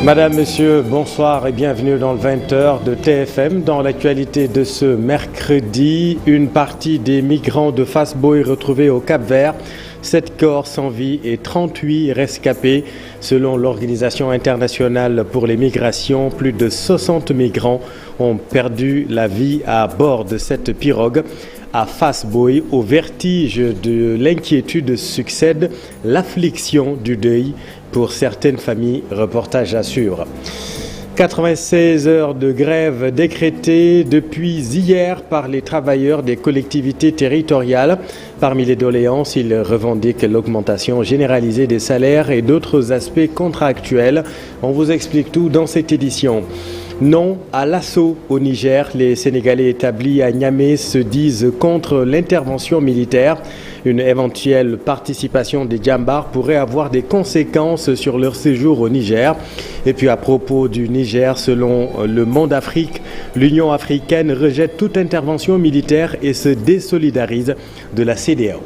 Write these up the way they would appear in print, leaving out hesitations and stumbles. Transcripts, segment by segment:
Madame, Monsieur, bonsoir et bienvenue dans le 20h de TFM. Dans l'actualité de ce mercredi, une partie des migrants de Fass-Boye retrouvés au Cap-Vert. 7 corps sans vie et 38 rescapés. Selon l'Organisation internationale pour les migrations, plus de 60 migrants ont perdu la vie à bord de cette pirogue. À Fass-Boye, au vertige de l'inquiétude succède l'affliction du deuil pour certaines familles. Reportage à suivre. 96 heures de grève décrétées depuis hier par les travailleurs des collectivités territoriales. Parmi les doléances, ils revendiquent l'augmentation généralisée des salaires et d'autres aspects contractuels. On vous explique tout dans cette édition. Non à l'assaut au Niger. Les Sénégalais établis à Niamey se disent contre l'intervention militaire. Une éventuelle participation des Djambars pourrait avoir des conséquences sur leur séjour au Niger. Et puis à propos du Niger, selon le Monde Afrique, l'Union africaine rejette toute intervention militaire et se désolidarise de la CEDEAO.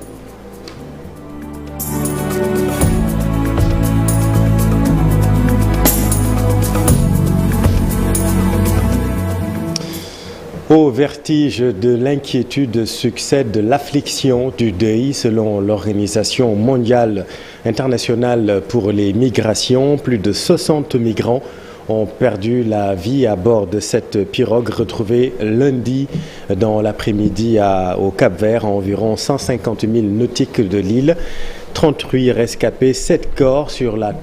Au vertige de l'inquiétude succède l'affliction du deuil. Selon l'Organisation mondiale internationale pour les migrations, plus de 60 migrants ont perdu la vie à bord de cette pirogue retrouvée lundi dans l'après-midi au Cap-Vert, à environ 150 000 nautiques de l'île. 38 rescapés, 7 corps sur la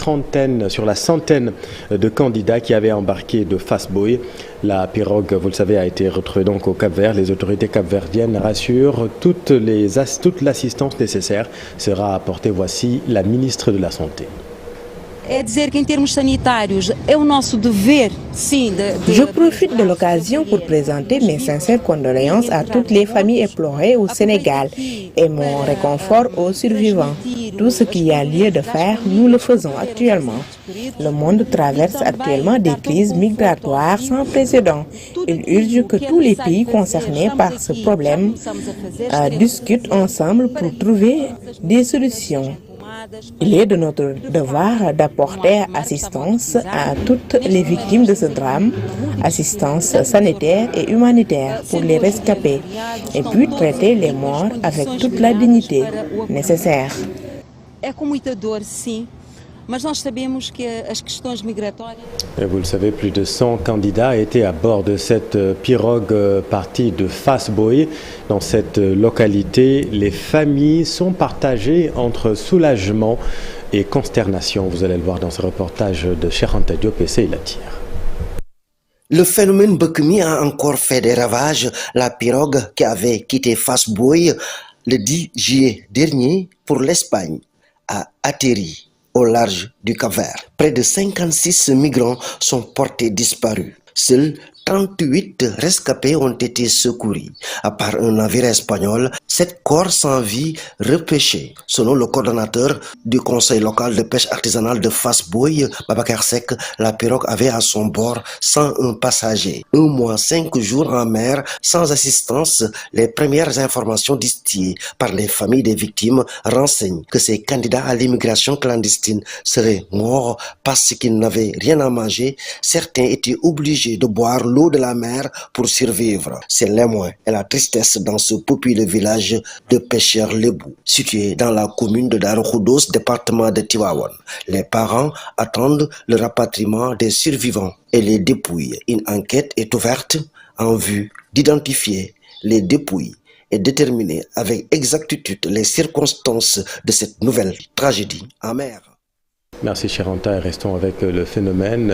centaine de candidats qui avaient embarqué de Fass-Boye. La pirogue, vous le savez, a été retrouvée donc au Cap-Vert. Les autorités capverdiennes rassurent, toute l'assistance nécessaire sera apportée. Voici la ministre de la Santé. Je profite de l'occasion pour présenter mes sincères condoléances à toutes les familles éplorées au Sénégal et mon réconfort aux survivants. Tout ce qu'il y a lieu de faire, nous le faisons actuellement. Le monde traverse actuellement des crises migratoires sans précédent. Il urge que tous les pays concernés par ce problème discutent ensemble pour trouver des solutions. Il est de notre devoir d'apporter assistance à toutes les victimes de ce drame, assistance sanitaire et humanitaire pour les rescapés, et puis traiter les morts avec toute la dignité nécessaire. Et vous le savez, plus de 100 candidats étaient à bord de cette pirogue partie de Fass-Boye. Dans cette localité, les familles sont partagées entre soulagement et consternation. Vous allez le voir dans ce reportage de Cheikh Anta Diop et Seyla Tir. Le phénomène Bekmi a encore fait des ravages. La pirogue qui avait quitté Fass-Boye le 10 juillet dernier pour l'Espagne a atterri au large du Cap-Vert. Près de 56 migrants sont portés disparus. Seuls 38 rescapés ont été secourus. À part un navire espagnol, 7 corps sans vie repêchés. Selon le coordonnateur du conseil local de pêche artisanale de Fass-Boye, Babacar Seck, la pirogue avait à son bord 101 passagers. 1 mois, 5 jours en mer, sans assistance. Les premières informations distillées par les familles des victimes renseignent que ces candidats à l'immigration clandestine seraient morts parce qu'ils n'avaient rien à manger. Certains étaient obligés de boire l'eau de la mer pour survivre. C'est l'émoi et la tristesse dans ce populeux village de pêcheurs lébou, situé dans la commune de Darou Khoudoss, département de Tivaouane. Les parents attendent le rapatriement des survivants et les dépouilles. Une enquête est ouverte en vue d'identifier les dépouilles et déterminer avec exactitude les circonstances de cette nouvelle tragédie en mer. Merci Chiranta et restons avec le phénomène,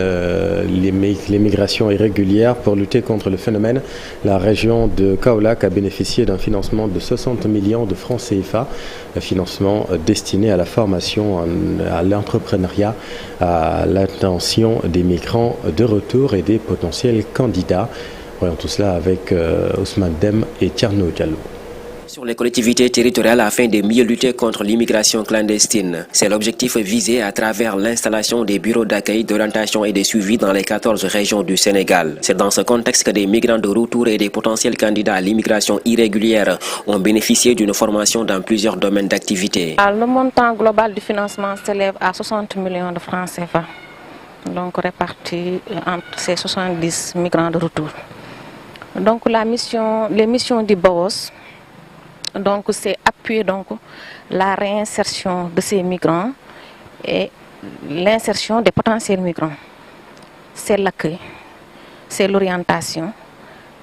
l'immigration irrégulière. Pour lutter contre le phénomène, la région de Kaolack a bénéficié d'un financement de 60 millions de francs CFA, un financement destiné à la formation, à l'entrepreneuriat, à l'attention des migrants de retour et des potentiels candidats. Voyons tout cela avec Ousmane Dem et Tierno Diallo. Sur les collectivités territoriales afin de mieux lutter contre l'immigration clandestine. C'est l'objectif visé à travers l'installation des bureaux d'accueil, d'orientation et de suivi dans les 14 régions du Sénégal. C'est dans ce contexte que des migrants de retour et des potentiels candidats à l'immigration irrégulière ont bénéficié d'une formation dans plusieurs domaines d'activité. Le montant global du financement s'élève à 60 millions de francs CFA. donc répartis entre ces 70 migrants de retour. Donc les missions du BAOS, donc c'est appuyer donc la réinsertion de ces migrants et l'insertion des potentiels migrants. C'est l'accueil, c'est l'orientation,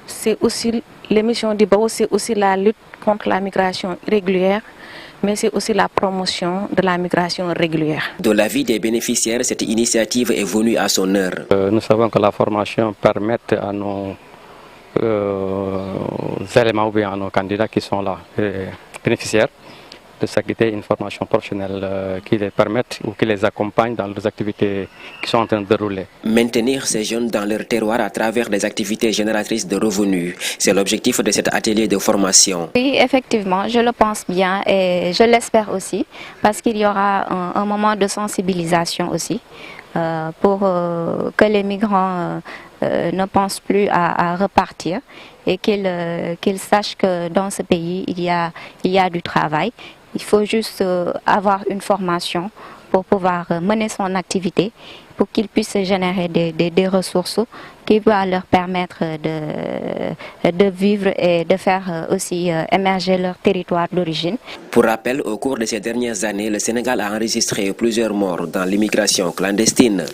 c'est aussi les missions du BAOS, c'est aussi la lutte contre la migration irrégulière, mais c'est aussi la promotion de la migration régulière. De l'avis des bénéficiaires, cette initiative est venue à son heure. Nous savons que la formation permet à nos éléments ou bien à nos candidats qui sont là, bénéficiaires, de s'acquitter une formation professionnelle qui les permette ou qui les accompagne dans leurs activités qui sont en train de dérouler. Maintenir ces jeunes dans leur terroir à travers des activités génératrices de revenus, c'est l'objectif de cet atelier de formation. Oui, effectivement, je le pense bien et je l'espère aussi, parce qu'il y aura un moment de sensibilisation aussi pour que les migrants ne pensent plus à repartir et qu'ils sachent que dans ce pays, il y a du travail. Il faut juste avoir une formation pour pouvoir mener son activité, pour qu'ils puissent générer des ressources qui vont leur permettre de vivre et de faire aussi émerger leur territoire d'origine. Pour rappel, au cours de ces dernières années, le Sénégal a enregistré plusieurs morts dans l'immigration clandestine.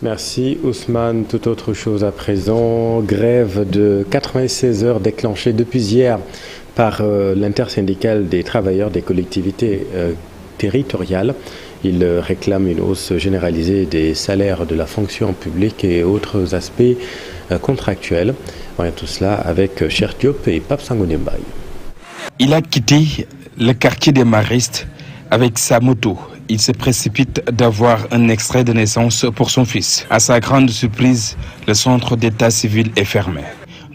Merci Ousmane. Toute autre chose à présent. Grève de 96 heures déclenchée depuis hier par l'intersyndicale des travailleurs des collectivités territoriales. Ils réclament une hausse généralisée des salaires de la fonction publique et autres aspects contractuels. Voyons tout cela avec Cher Diop et Pape Sangoné Mbaye. Il a quitté le quartier des Maristes avec sa moto. Il se précipite d'avoir un extrait de naissance pour son fils. À sa grande surprise, le centre d'état civil est fermé.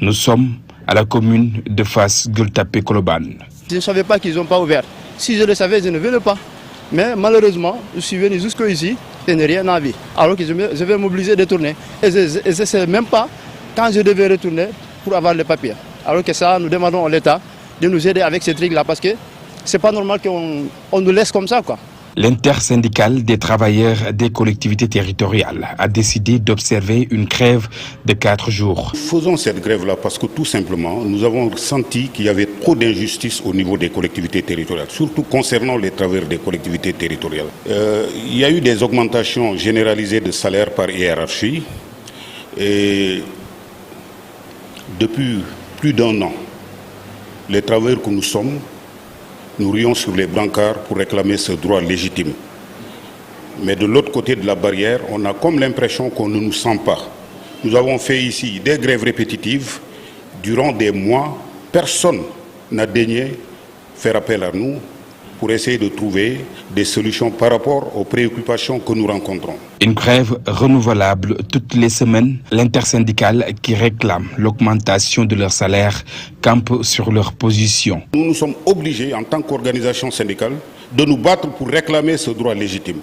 Nous sommes à la commune de Fass Gueule Tapée Colobane. Je ne savais pas qu'ils n'ont pas ouvert. Si je le savais, je ne venais pas. Mais malheureusement, je suis venu jusqu'ici et n'ai rien à vivre. Alors que je vais m'obliger de tourner. Et je ne sais même pas quand je devais retourner pour avoir les papiers. Alors que ça, nous demandons à l'État de nous aider avec ces trucs-là parce que ce n'est pas normal qu'on nous laisse comme ça, quoi. L'intersyndicale des travailleurs des collectivités territoriales a décidé d'observer une grève de 4 jours. Faisons cette grève-là parce que tout simplement, nous avons senti qu'il y avait trop d'injustice au niveau des collectivités territoriales, surtout concernant les travailleurs des collectivités territoriales. Il y a eu des augmentations généralisées de salaires par hiérarchie et depuis plus d'1 an, les travailleurs que nous sommes, nous rions sur les brancards pour réclamer ce droit légitime. Mais de l'autre côté de la barrière, on a comme l'impression qu'on ne nous sent pas. Nous avons fait ici des grèves répétitives. Durant des mois, personne n'a daigné faire appel à nous pour essayer de trouver des solutions par rapport aux préoccupations que nous rencontrons. Une grève renouvelable toutes les semaines. L'intersyndicale qui réclame l'augmentation de leur salaire campe sur leur position. Nous sommes obligés, en tant qu'organisation syndicale, de nous battre pour réclamer ce droit légitime.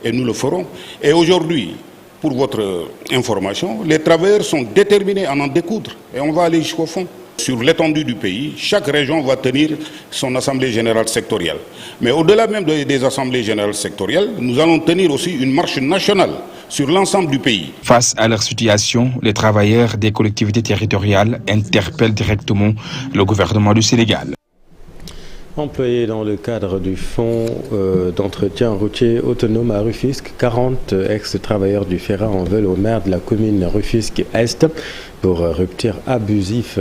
Et nous le ferons. Et aujourd'hui, pour votre information, les travailleurs sont déterminés à en découdre. Et on va aller jusqu'au fond. Sur l'étendue du pays, chaque région va tenir son assemblée générale sectorielle. Mais au-delà même des assemblées générales sectorielles, nous allons tenir aussi une marche nationale sur l'ensemble du pays. Face à leur situation, les travailleurs des collectivités territoriales interpellent directement le gouvernement du Sénégal. Employés dans le cadre du fonds d'entretien routier autonome à Rufisque, 40 ex-travailleurs du FERA en veulent au maire de la commune Rufisque-Est pour rupture abusive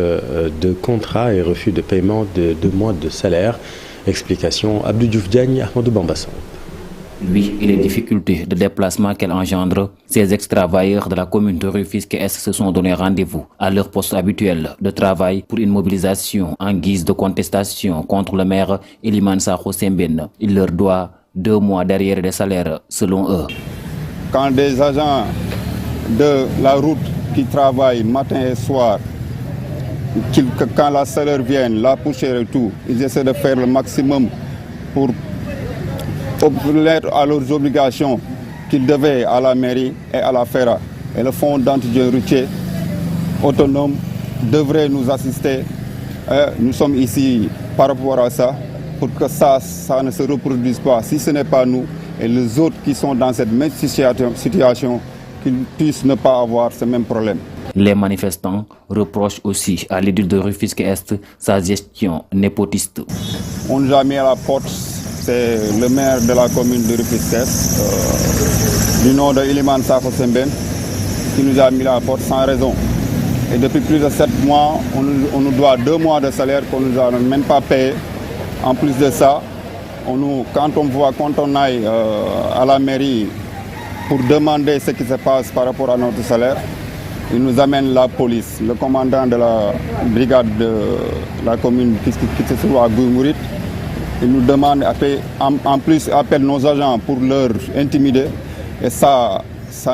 de contrat et refus de paiement de 2 mois de salaire. Explication Abdou Diouf Diagne, Ahmadou Bambasson. Oui, et les difficultés de déplacement qu'elle engendre, ces ex-travailleurs de la commune de Rufisque-Est se sont donné rendez-vous à leur poste habituel de travail pour une mobilisation en guise de contestation contre le maire Elimane Sakho Sembène. Il leur doit 2 mois d'arriérés de salaire selon eux. Quand des agents de la route qui travaillent matin et soir, quand la salaire vient, la poussière et tout, ils essaient de faire le maximum pour à leurs obligations qu'ils devaient à la mairie et à la FERA. Et le fonds d'entretien routier autonome devrait nous assister. Nous sommes ici par rapport à ça pour que ça ne se reproduise pas. Si ce n'est pas nous, et les autres qui sont dans cette même situation qu'ils puissent ne pas avoir ce même problème. Les manifestants reprochent aussi à l'édile de Rufisque-Est sa gestion népotiste. On nous a mis à la porte, c'est le maire de la commune de Rufisque-Est, du nom de Iliman Sako Semben, qui nous a mis à la porte sans raison. Et depuis plus de 7 mois, on nous doit 2 mois de salaire qu'on ne nous a même pas payé. En plus de ça, quand on aille à la mairie pour demander ce qui se passe par rapport à notre salaire, ils nous amènent la police. Le commandant de la brigade de la commune qui se trouve à Gouymourit, il nous demande, en plus, appelle nos agents pour leur intimider. Et ça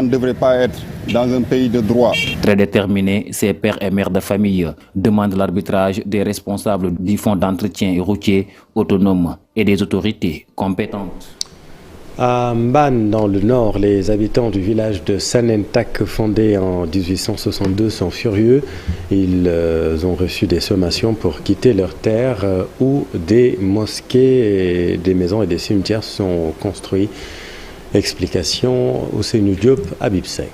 ne devrait pas être dans un pays de droit. Très déterminés, ces pères et mères de famille demandent l'arbitrage des responsables du fonds d'entretien routier autonome et des autorités compétentes. À Mbane, dans le nord, les habitants du village de Sanentak, fondé en 1862, sont furieux. Ils ont reçu des sommations pour quitter leurs terres où des mosquées, des maisons et des cimetières sont construits. Explication Ousseynou Diop, Habib Sek.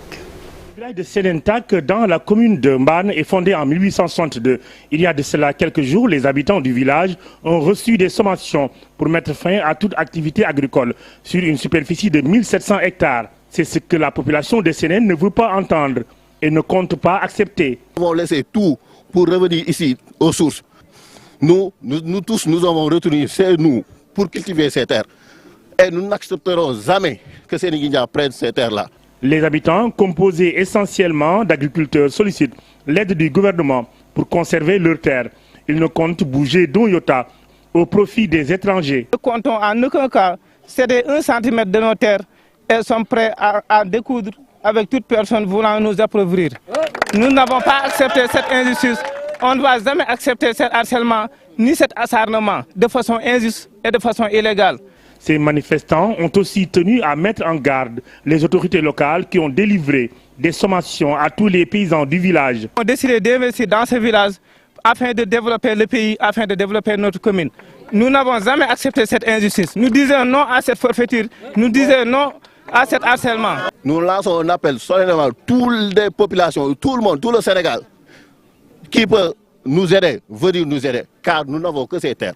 Le village de Sanentak, dans la commune de Mbane, est fondé en 1862. Il y a de cela quelques jours, les habitants du village ont reçu des sommations pour mettre fin à toute activité agricole sur une superficie de 1700 hectares. C'est ce que la population de Sénène ne veut pas entendre et ne compte pas accepter. Nous avons laissé tout pour revenir ici aux sources. Nous tous, nous avons retenu chez nous pour cultiver ces terres. Et nous n'accepterons jamais que ces Niguinia prennent ces terres-là. Les habitants, composés essentiellement d'agriculteurs, sollicitent l'aide du gouvernement pour conserver leurs terres. Ils ne comptent bouger d'un iota au profit des étrangers. Nous comptons en aucun cas céder 1 centimètre de nos terres et sommes prêts à découdre avec toute personne voulant nous appauvrir. Nous n'avons pas accepté cette injustice. On ne va jamais accepter cet harcèlement ni cet acharnement de façon injuste et de façon illégale. Ces manifestants ont aussi tenu à mettre en garde les autorités locales qui ont délivré des sommations à tous les paysans du village. On a décidé d'investir dans ce village afin de développer le pays, afin de développer notre commune. Nous n'avons jamais accepté cette injustice. Nous disons non à cette forfaiture, nous disons non à cet harcèlement. Nous lançons un appel solennellement à toutes les populations, tout le monde, tout le Sénégal, qui peut nous aider, venir nous aider, car nous n'avons que ces terres.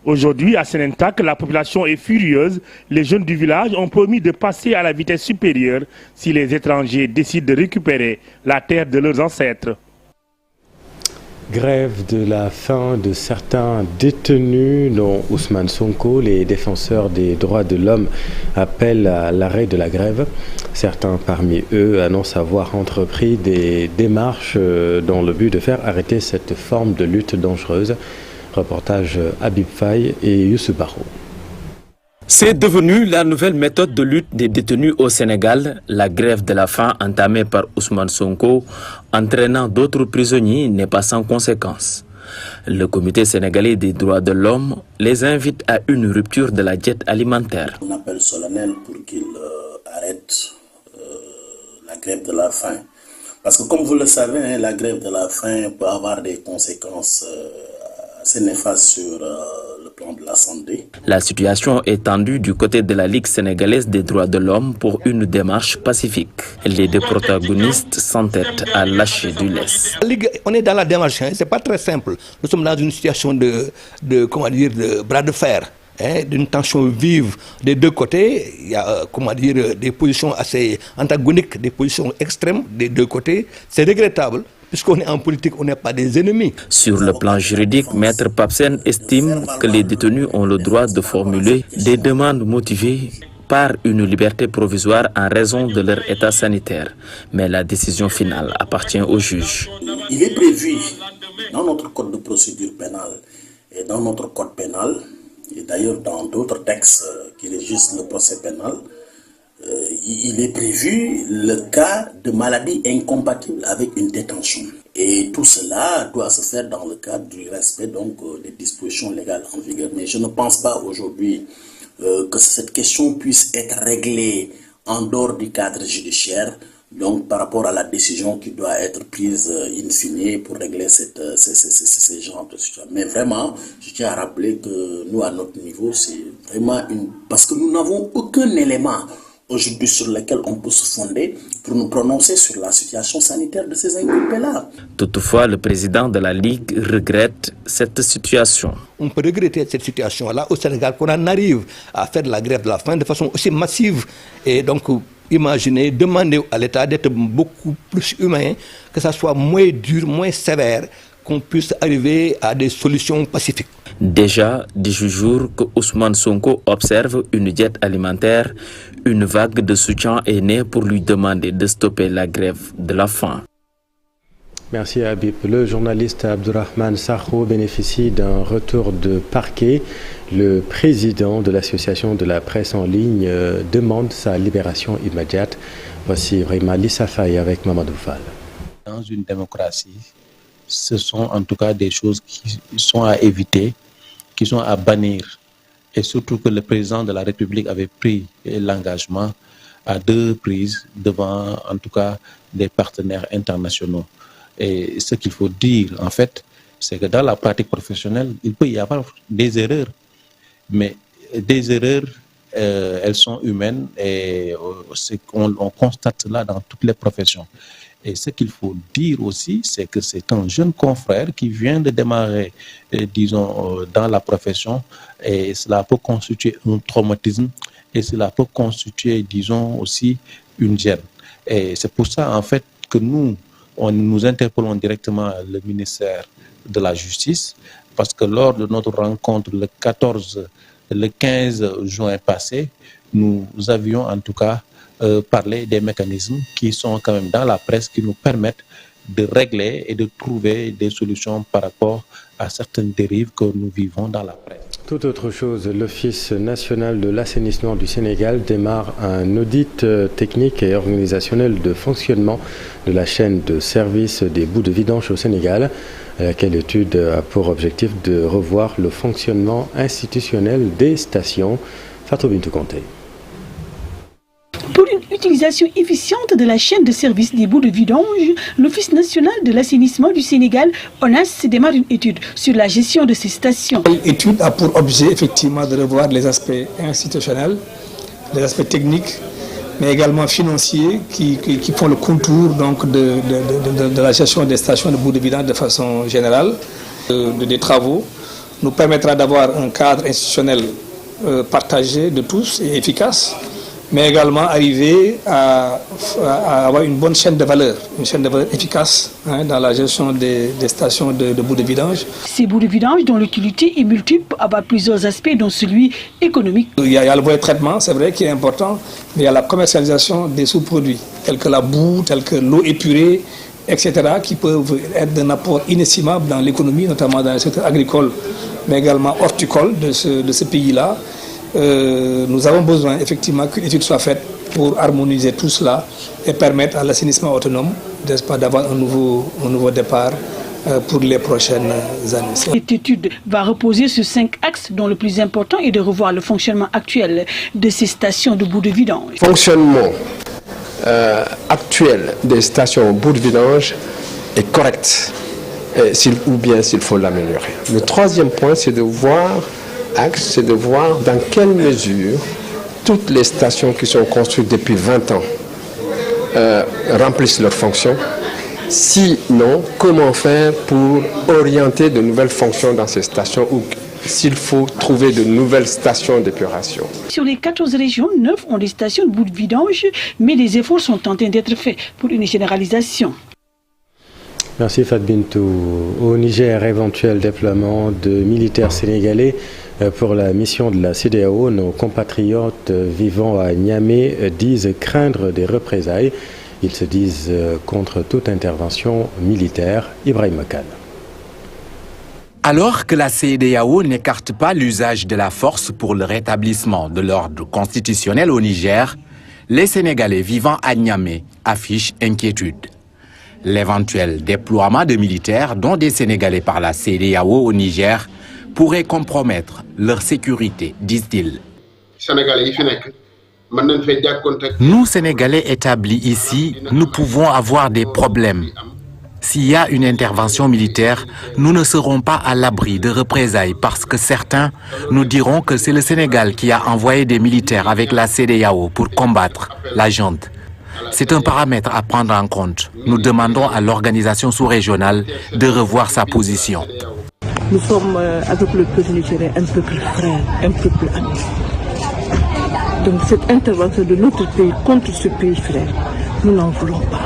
Aujourd'hui, à Sanentak, la population est furieuse. Les jeunes du village ont promis de passer à la vitesse supérieure si les étrangers décident de récupérer la terre de leurs ancêtres. Grève de la faim de certains détenus, dont Ousmane Sonko. Les défenseurs des droits de l'homme appellent à l'arrêt de la grève. Certains parmi eux annoncent avoir entrepris des démarches dans le but de faire arrêter cette forme de lutte dangereuse. Reportage Habib Faye et Youssou Barro. C'est devenu la nouvelle méthode de lutte des détenus au Sénégal. La grève de la faim entamée par Ousmane Sonko, entraînant d'autres prisonniers, n'est pas sans conséquences. Le comité sénégalais des droits de l'homme les invite à une rupture de la diète alimentaire. Un appel solennel pour qu'ils arrêtent la grève de la faim. Parce que comme vous le savez, la grève de la faim peut avoir des conséquences assez néfaste sur le plan de la santé. La situation est tendue du côté de la Ligue sénégalaise des droits de l'homme pour une démarche pacifique. Les deux protagonistes s'entêtent à lâcher du lest. La Ligue, on est dans la démarche, c'est pas très simple. Nous sommes dans une situation de bras de fer. D'une tension vive des deux côtés. Il y a des positions assez antagoniques, des positions extrêmes des deux côtés. C'est regrettable. Puisqu'on est en politique, on n'est pas des ennemis. Sur le plan juridique, Maître Papsen estime que les détenus ont le droit de formuler des demandes motivées par une liberté provisoire en raison de leur état sanitaire. Mais la décision finale appartient au juge. Il est prévu dans notre code de procédure pénale et dans notre code pénal, et d'ailleurs dans d'autres textes qui régissent le procès pénal, il est prévu le cas de maladie incompatible avec une détention. Et tout cela doit se faire dans le cadre du respect des dispositions légales en vigueur. Mais je ne pense pas aujourd'hui que cette question puisse être réglée en dehors du cadre judiciaire, donc par rapport à la décision qui doit être prise in fine pour régler ces genres de situations. Mais vraiment, je tiens à rappeler que nous, à notre niveau, c'est vraiment parce que nous n'avons aucun élément aujourd'hui sur lequel on peut se fonder pour nous prononcer sur la situation sanitaire de ces inculpés-là. Toutefois, le président de la Ligue regrette cette situation. On peut regretter cette situation-là au Sénégal, qu'on en arrive à faire de la grève de la faim de façon aussi massive. Et donc, imaginez, demander à l'État d'être beaucoup plus humain, que ça soit moins dur, moins sévère, qu'on puisse arriver à des solutions pacifiques. Déjà 18 jours que Ousmane Sonko observe une diète alimentaire, une vague de soutien est née pour lui demander de stopper la grève de la faim. Merci Habib. Le journaliste Abdourahmane Sakho bénéficie d'un retour de parquet. Le président de l'association de la presse en ligne demande sa libération immédiate. Voici vraiment Lissa Faye avec Mamadou Fall. Dans une démocratie, ce sont en tout cas des choses qui sont à éviter, qui sont à bannir. Et surtout que le président de la République avait pris l'engagement à 2 reprises devant en tout cas des partenaires internationaux. Et ce qu'il faut dire en fait, c'est que dans la pratique professionnelle, il peut y avoir des erreurs. Mais des erreurs, elles sont humaines et on constate cela dans toutes les professions. Et ce qu'il faut dire aussi, c'est que c'est un jeune confrère qui vient de démarrer, disons, dans la profession, et cela peut constituer un traumatisme, et cela peut constituer, disons, aussi une gêne. Et c'est pour ça, en fait, que nous interpellons directement le ministère de la Justice, parce que lors de notre rencontre le 15 juin passé, nous avions en tout cas parler des mécanismes qui sont quand même dans la presse, qui nous permettent de régler et de trouver des solutions par rapport à certaines dérives que nous vivons dans la presse. Tout autre chose, l'Office national de l'assainissement du Sénégal démarre un audit technique et organisationnel de fonctionnement de la chaîne de service des boues de vidange au Sénégal. Laquelle étude a pour objectif de revoir le fonctionnement institutionnel des stations. Fatou Bintou Conté. Pour une utilisation efficiente de la chaîne de service des boues de vidange, l'Office national de l'assainissement du Sénégal, ONAS, démarre une étude sur la gestion de ces stations. L'étude a pour objet effectivement de revoir les aspects institutionnels, les aspects techniques, mais également financiers qui font le contour donc, de la gestion des stations de boues de vidange de façon générale. Des travaux nous permettra d'avoir un cadre institutionnel partagé de tous et efficace, mais également arriver à avoir une bonne chaîne de valeur efficace dans la gestion des stations de boues de vidange. Ces boues de vidange dont l'utilité est multiple avoir plusieurs aspects, dont celui économique. Il y a le volet traitement, c'est vrai, qui est important, mais il y a la commercialisation des sous-produits, tels que la boue, tels que l'eau épurée, etc., qui peuvent être d'un apport inestimable dans l'économie, notamment dans le secteur agricole, mais également horticole de ce pays-là. Nous avons besoin effectivement qu'une étude soit faite pour harmoniser tout cela et permettre à l'assainissement autonome d'avoir un nouveau départ pour les prochaines années. Cette étude va reposer sur 5 axes, dont le plus important est de revoir le fonctionnement actuel de ces stations de boues de vidange. Fonctionnement actuel des stations bout de vidange est correct, ou bien s'il faut l'améliorer. Le troisième point, c'est de voir dans quelle mesure toutes les stations qui sont construites depuis 20 ans remplissent leurs fonctions. Sinon, comment faire pour orienter de nouvelles fonctions dans ces stations ou s'il faut trouver de nouvelles stations d'épuration. Sur les 14 régions, 9 ont des stations de boues de vidange, mais des efforts sont en train d'être faits pour une généralisation. Merci Fatou Bintou. Au Niger, éventuel déploiement de militaires sénégalais pour la mission de la CEDEAO. Nos compatriotes vivant à Niamey disent craindre des représailles. Ils se disent contre toute intervention militaire. Ibrahim Khan. Alors que la CEDEAO n'écarte pas l'usage de la force pour le rétablissement de l'ordre constitutionnel au Niger, les Sénégalais vivant à Niamey affichent inquiétude. L'éventuel déploiement de militaires, dont des Sénégalais par la CEDEAO au Niger, pourrait compromettre leur sécurité, disent-ils. Nous, Sénégalais établis ici, nous pouvons avoir des problèmes. S'il y a une intervention militaire, nous ne serons pas à l'abri de représailles parce que certains nous diront que c'est le Sénégal qui a envoyé des militaires avec la CEDEAO pour combattre la junte. C'est un paramètre à prendre en compte. Nous demandons à l'organisation sous-régionale de revoir sa position. Nous sommes avec le peuple nigérien un peuple frère, un peuple ami. Donc cette intervention de notre pays contre ce pays frère, nous n'en voulons pas.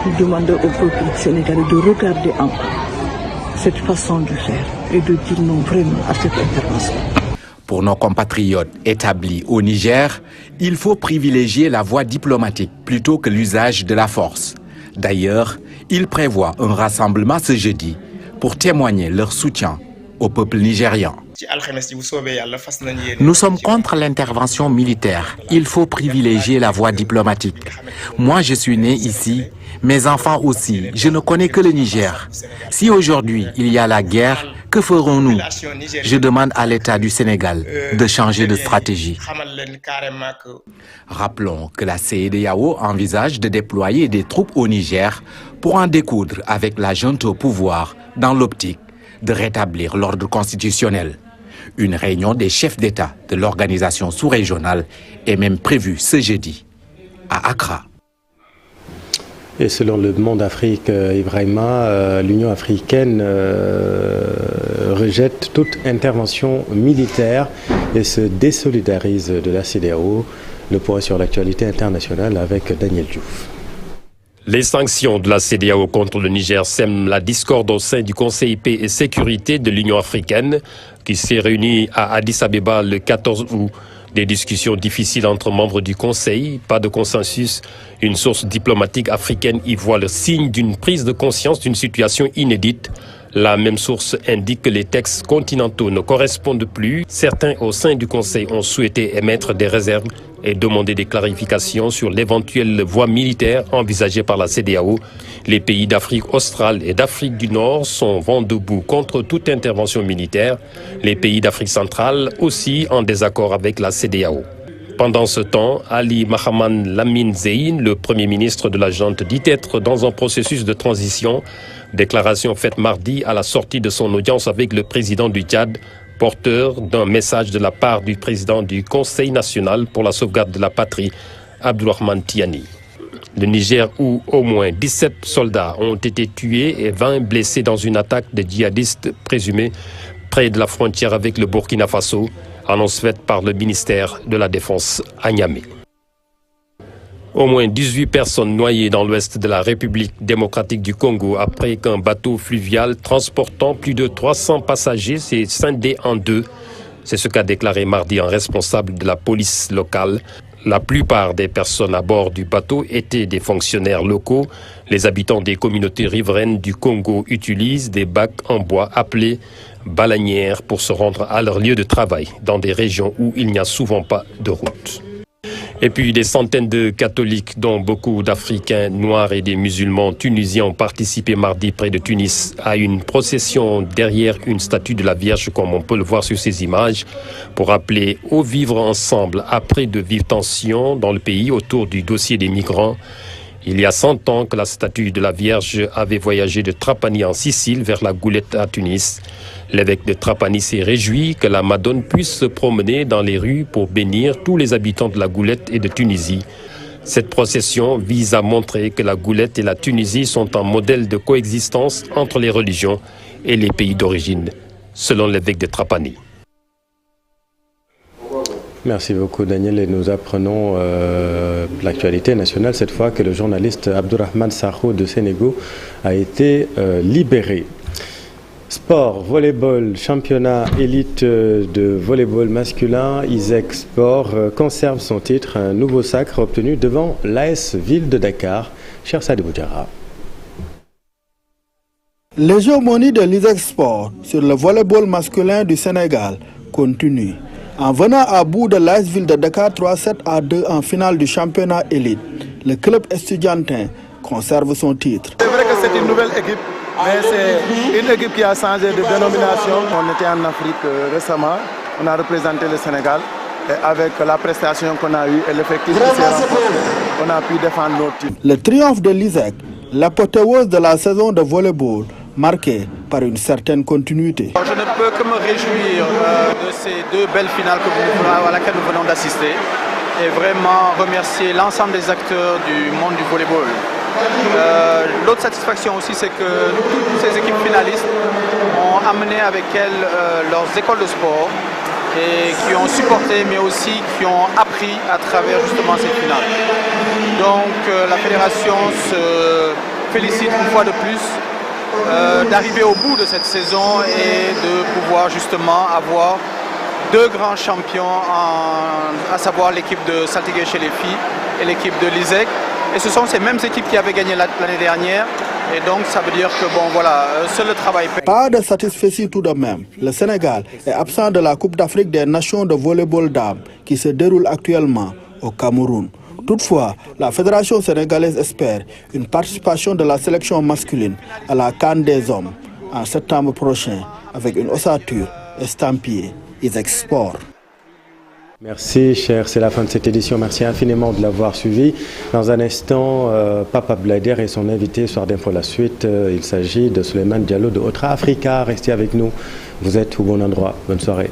Nous demandons au peuple sénégalais de regarder encore cette façon de faire et de dire non vraiment à cette intervention. Pour nos compatriotes établis au Niger, il faut privilégier la voie diplomatique plutôt que l'usage de la force. D'ailleurs, ils prévoient un rassemblement ce jeudi pour témoigner leur soutien au peuple nigérian. Nous sommes contre l'intervention militaire. Il faut privilégier la voie diplomatique. Moi, je suis né ici, mes enfants aussi. Je ne connais que le Niger. Si aujourd'hui il y a la guerre, que ferons-nous? Je demande à l'État du Sénégal de changer de stratégie. Rappelons que la CEDEAO envisage de déployer des troupes au Niger pour en découdre avec la junte au pouvoir dans l'optique de rétablir l'ordre constitutionnel. Une réunion des chefs d'État de l'organisation sous-régionale est même prévue ce jeudi à Accra. Et selon le Monde Afrique, Ibrahima, l'Union africaine rejette toute intervention militaire et se désolidarise de la CEDEAO. Le point sur l'actualité internationale avec Daniel Diouf. Les sanctions de la CEDEAO contre le Niger sèment la discorde au sein du Conseil paix et sécurité de l'Union africaine qui s'est réuni à Addis Abeba le 14 août. Des discussions difficiles entre membres du Conseil, pas de consensus. Une source diplomatique africaine y voit le signe d'une prise de conscience d'une situation inédite. La même source indique que les textes continentaux ne correspondent plus. Certains au sein du Conseil ont souhaité émettre des réserves et demander des clarifications sur l'éventuelle voie militaire envisagée par la CEDEAO. Les pays d'Afrique australe et d'Afrique du Nord sont vent debout contre toute intervention militaire. Les pays d'Afrique centrale aussi en désaccord avec la CEDEAO. Pendant ce temps, Ali Mahaman Lamine Zeyn, le Premier ministre de la junte, dit être dans un processus de transition. Déclaration faite mardi à la sortie de son audience avec le président du Tchad, porteur d'un message de la part du président du Conseil national pour la sauvegarde de la patrie, Abdourahmane Tiani. Le Niger, où au moins 17 soldats ont été tués et 20 blessés dans une attaque de djihadistes présumés près de la frontière avec le Burkina Faso, annonce faite par le ministère de la Défense à Niamey. Au moins 18 personnes noyées dans l'ouest de la République démocratique du Congo après qu'un bateau fluvial transportant plus de 300 passagers s'est scindé en deux. C'est ce qu'a déclaré mardi un responsable de la police locale. La plupart des personnes à bord du bateau étaient des fonctionnaires locaux. Les habitants des communautés riveraines du Congo utilisent des bacs en bois appelés baleinières pour se rendre à leur lieu de travail dans des régions où il n'y a souvent pas de route. Et puis des centaines de catholiques, dont beaucoup d'Africains noirs et des musulmans tunisiens, ont participé mardi près de Tunis à une procession derrière une statue de la Vierge, comme on peut le voir sur ces images, pour appeler au vivre ensemble après de vives tensions dans le pays autour du dossier des migrants. Il y a 100 ans que la statue de la Vierge avait voyagé de Trapani en Sicile vers la Goulette à Tunis. L'évêque de Trapani s'est réjoui que la Madone puisse se promener dans les rues pour bénir tous les habitants de la Goulette et de Tunisie. Cette procession vise à montrer que la Goulette et la Tunisie sont un modèle de coexistence entre les religions et les pays d'origine, selon l'évêque de Trapani. Merci beaucoup Daniel, et nous apprenons l'actualité nationale cette fois que le journaliste Abdourahmane Sarrou de Sénégal a été libéré. Sport, volleyball, championnat élite de volleyball masculin, ISEC Sport conserve son titre, un nouveau sacre obtenu devant l'AS Ville de Dakar. Cher Sadibou Boudjara. L'hégémonie de l'ISEC Sport sur le volleyball masculin du Sénégal continue. En venant à bout de l'AS Ville de Dakar 3-7-2 en finale du championnat élite, le club estudiantin conserve son titre. C'est vrai que c'est une nouvelle équipe, mais c'est une équipe qui a changé de dénomination. On était en Afrique récemment, on a représenté le Sénégal et avec la prestation qu'on a eue et l'effectif qui s'est renforcé, on a pu défendre notre titre. Le triomphe de l'ISEC l'apothéose de la saison de volleyball marquée par une certaine continuité. Je ne peux que me réjouir de ces deux belles finales à laquelle nous venons d'assister et vraiment remercier l'ensemble des acteurs du monde du volleyball. L'autre satisfaction aussi, c'est que toutes ces équipes finalistes ont amené avec elles leurs écoles de sport et qui ont supporté mais aussi qui ont appris à travers justement ces finales. Donc la fédération se félicite une fois de plus d'arriver au bout de cette saison et de pouvoir justement avoir deux grands champions, à savoir l'équipe de Saltigué chez les filles et l'équipe de l'ISEC. Et ce sont ces mêmes équipes qui avaient gagné l'année dernière. Et donc ça veut dire que bon voilà, seul le travail paye. Pas de satisfaction tout de même. Le Sénégal est absent de la Coupe d'Afrique des Nations de volleyball dames qui se déroule actuellement au Cameroun. Toutefois, la Fédération sénégalaise espère une participation de la sélection masculine à la CAN des hommes en septembre prochain avec une ossature estampillée ISEC Sport. Merci cher, c'est la fin de cette édition. Merci infiniment de l'avoir suivi. Dans un instant, Papa Blader et son invité Soir d'Info la suite. Il s'agit de Souleymane Diallo de Otra Africa. Restez avec nous, vous êtes au bon endroit. Bonne soirée.